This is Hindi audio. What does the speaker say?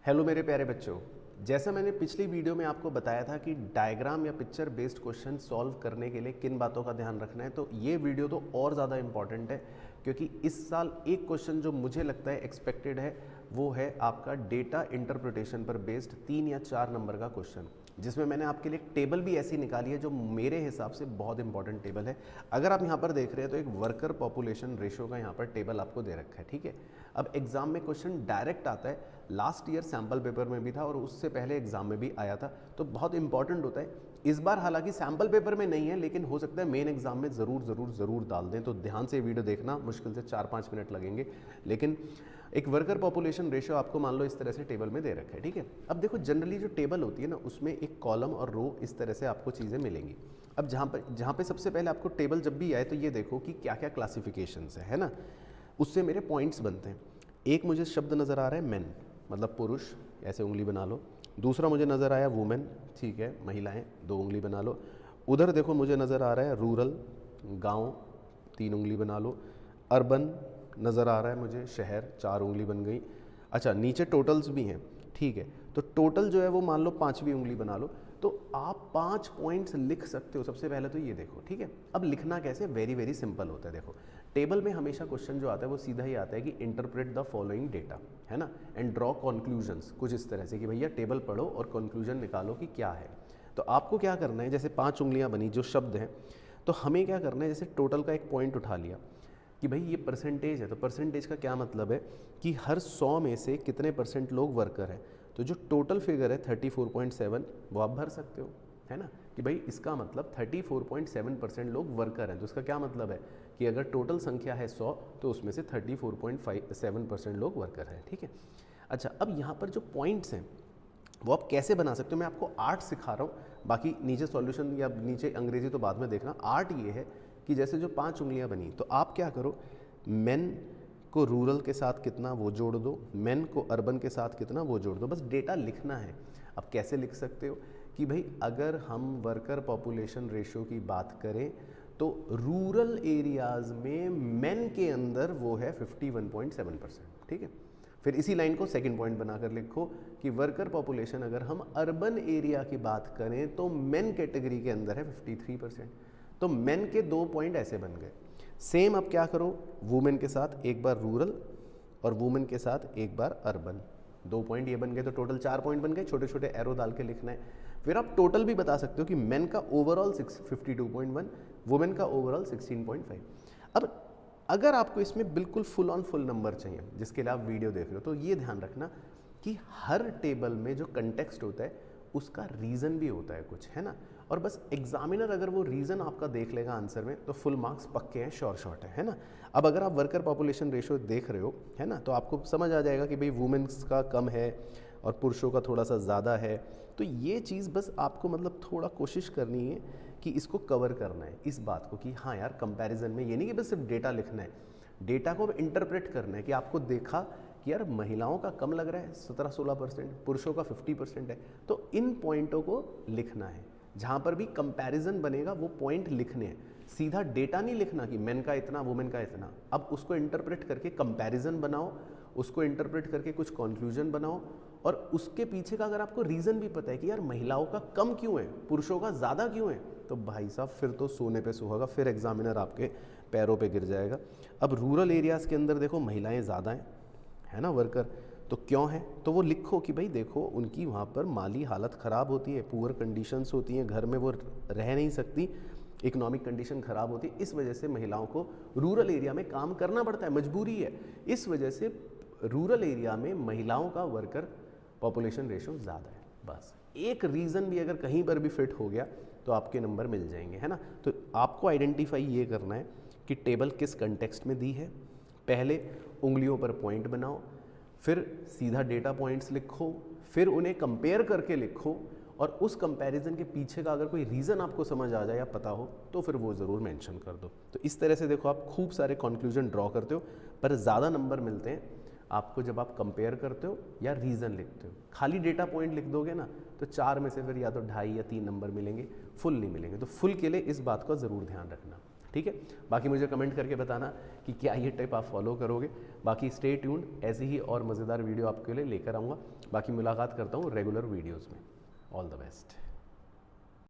हेलो मेरे प्यारे बच्चों, जैसा मैंने पिछली वीडियो में आपको बताया था कि डायग्राम या पिक्चर बेस्ड क्वेश्चन सॉल्व करने के लिए किन बातों का ध्यान रखना है, तो ये वीडियो तो और ज़्यादा इम्पॉर्टेंट है क्योंकि इस साल एक क्वेश्चन जो मुझे लगता है एक्सपेक्टेड है वो है आपका डेटा इंटरप्रिटेशन पर बेस्ड 3 या 4 नंबर का क्वेश्चन, जिसमें मैंने आपके लिए एक टेबल भी ऐसी निकाली है जो मेरे हिसाब से बहुत इंपॉर्टेंट टेबल है। अगर आप यहाँ पर देख रहे हैं तो एक वर्कर पॉपुलेशन रेशो का यहाँ पर टेबल आपको दे रखा है, ठीक है। अब एग्जाम में क्वेश्चन डायरेक्ट आता है, लास्ट ईयर सैम्पल पेपर में भी था और उससे पहले एग्जाम में भी आया था, तो बहुत इंपॉर्टेंट होता है। इस बार हालांकि सैम्पल पेपर में नहीं है, लेकिन हो सकता है मेन एग्जाम में ज़रूर डाल दें, तो ध्यान से वीडियो देखना, मुश्किल से 4-5 मिनट लगेंगे। लेकिन एक वर्कर पॉपुलेशन रेशो आपको मान लो इस तरह से टेबल में दे रखा है, ठीक है। अब देखो जनरली जो टेबल होती है ना, उसमें एक कॉलम और रो इस तरह से आपको चीज़ें मिलेंगी। अब जहाँ पे सबसे पहले आपको टेबल जब भी आए तो ये देखो कि क्या क्या क्लासिफिकेशंस है ना, उससे मेरे पॉइंट्स बनते हैं। एक मुझे शब्द नज़र आ रहा है मैन, मतलब पुरुष, ऐसे उंगली बना लो। दूसरा मुझे नज़र आया वुमेन, ठीक है, महिलाएं, 2 उंगली बना लो। उधर देखो मुझे नज़र आ रहा है रूरल, गांव, 3 उंगली बना लो। अर्बन नज़र आ रहा है मुझे शहर, 4 उंगली बन गई। अच्छा, नीचे टोटल्स भी हैं, ठीक है, तो टोटल जो है वो मान लो 5वीं उंगली बना लो। तो आप 5 पॉइंट्स लिख सकते हो। सबसे पहले तो ये देखो, ठीक है। अब लिखना कैसे, वेरी सिंपल होता है। देखो टेबल में हमेशा क्वेश्चन जो आता है वो सीधा ही आता है कि इंटरप्रेट द फॉलोइंग डेटा, है ना, एंड ड्रॉ कंक्लूजन्स, कुछ इस तरह से कि भैया टेबल पढ़ो और कंक्लूजन निकालो कि क्या है। तो आपको क्या करना है, जैसे 5 उंगलियां बनी जो शब्द हैं, तो हमें क्या करना है, जैसे टोटल का एक पॉइंट उठा लिया कि भाई ये परसेंटेज है, तो परसेंटेज का क्या मतलब है कि हर 100 में से कितने % लोग वर्कर हैं। तो जो टोटल फिगर है 34.7 वो आप भर सकते हो, है ना, कि भाई इसका मतलब 34.7% लोग वर्कर हैं। तो इसका क्या मतलब है कि अगर टोटल संख्या है 100 तो उसमें से 34.7% लोग वर्कर हैं, ठीक है। अच्छा, अब यहाँ पर जो पॉइंट्स हैं वो आप कैसे बना सकते हो, मैं आपको आर्ट सिखा रहा हूँ, बाकी नीचे सॉल्यूशन या नीचे अंग्रेजी तो बाद में देखना। आर्ट ये है कि जैसे जो 5 उंगलियां बनी, तो आप क्या करो, मेन को रूरल के साथ कितना वो जोड़ दो, मेन को अर्बन के साथ कितना वो जोड़ दो, बस डेटा लिखना है। अब कैसे लिख सकते हो कि भाई अगर हम वर्कर पॉपुलेशन रेशो की बात करें तो रूरल एरियाज़ में मेन के अंदर वो है 51.7%, ठीक है। फिर इसी लाइन को सेकंड पॉइंट बनाकर लिखो कि वर्कर पॉपुलेशन अगर हम अर्बन एरिया की बात करें तो मेन कैटेगरी के अंदर है 53%। तो मेन के 2 पॉइंट ऐसे बन गए। सेम अब क्या करो, वुमेन के साथ एक बार रूरल और वुमेन के साथ एक बार अर्बन, 2 पॉइंट ये बन गए, तो टोटल 4 पॉइंट बन गए। छोटे छोटे एरो डाल के लिखना है। फिर आप टोटल भी बता सकते हो कि मेन का ओवरऑल 52.1, वुमेन का ओवरऑल 16.5। अब अगर आपको इसमें बिल्कुल फुल ऑन फुल नंबर चाहिए, जिसके लिए आप वीडियो देख रहे हो, तो ये ध्यान रखना कि हर टेबल में जो कंटेक्स्ट होता है उसका रीज़न भी होता है कुछ, है ना। और बस एग्जामिनर अगर वो रीज़न आपका देख लेगा आंसर में तो फुल मार्क्स पक्के हैं, श्योर शॉट है ना। अब अगर आप वर्कर पॉपुलेशन रेशो देख रहे हो, है ना, तो आपको समझ आ जाएगा कि भाई वुमेन्स का कम है और पुरुषों का थोड़ा सा ज़्यादा है। तो ये चीज़ बस आपको मतलब थोड़ा कोशिश करनी है कि इसको कवर करना है, इस बात को कि हाँ यार कंपैरिजन में ये नहीं कि बस सिर्फ डेटा लिखना है, डेटा को इंटरप्रेट करना है कि आपको देखा कि यार महिलाओं का कम लग रहा है 17-16%, पुरुषों का 50% है, तो इन पॉइंटों को लिखना है। जहाँ पर भी कंपैरिजन बनेगा वो पॉइंट लिखने हैं, सीधा डेटा नहीं लिखना कि मेन का इतना वुमेन का इतना। अब उसको इंटरप्रेट करके कंपैरिजन बनाओ, उसको इंटरप्रेट करके कुछ कंक्लूजन बनाओ, और उसके पीछे का अगर आपको रीज़न भी पता है कि यार महिलाओं का कम क्यों है, पुरुषों का ज़्यादा क्यों है, तो भाई साहब फिर तो सोने पे सुहागा, फिर एग्जामिनर आपके पैरों पे गिर जाएगा। अब रूरल एरियाज़ के अंदर देखो महिलाएं ज़्यादा हैं, है ना, वर्कर, तो क्यों है, तो वो लिखो कि भाई देखो उनकी वहाँ पर माली हालत ख़राब होती है, पुअर कंडीशंस होती हैं, घर में वो रह नहीं सकती, इकोनॉमिक कंडीशन ख़राब होती है, इस वजह से महिलाओं को रूरल एरिया में काम करना पड़ता है, मजबूरी है। इस वजह से रूरल एरिया में महिलाओं का वर्कर पॉपुलेशन रेशो ज़्यादा है। बस एक रीज़न भी अगर कहीं पर भी फिट हो गया तो आपके नंबर मिल जाएंगे, है ना। तो आपको आइडेंटिफाई ये करना है कि टेबल किस कंटेक्स्ट में दी है, पहले उंगलियों पर पॉइंट बनाओ, फिर सीधा डेटा पॉइंट्स लिखो, फिर उन्हें कंपेयर करके लिखो, और उस कंपैरिजन के पीछे का अगर कोई रीज़न आपको समझ आ जाए या पता हो तो फिर वो ज़रूर मेंशन कर दो। तो इस तरह से देखो आप खूब सारे कंक्लूजन ड्रॉ करते हो, पर ज़्यादा नंबर मिलते हैं आपको जब आप कंपेयर करते हो या रीज़न लिखते हो। खाली डेटा पॉइंट लिख दोगे ना तो 4 में से फिर या तो 2.5 या 3 नंबर मिलेंगे, फुल नहीं मिलेंगे। तो फुल के लिए इस बात का ज़रूर ध्यान रखना। ठीक है। बाकी मुझे कमेंट करके बताना कि क्या ये टिप आप फॉलो करोगे। बाकी स्टे ट्यून्ड, ऐसी ही और मज़ेदार वीडियो आपके लिए लेकर आऊँगा। बाकी मुलाकात करता हूँ रेगुलर वीडियोज़ में। All the best.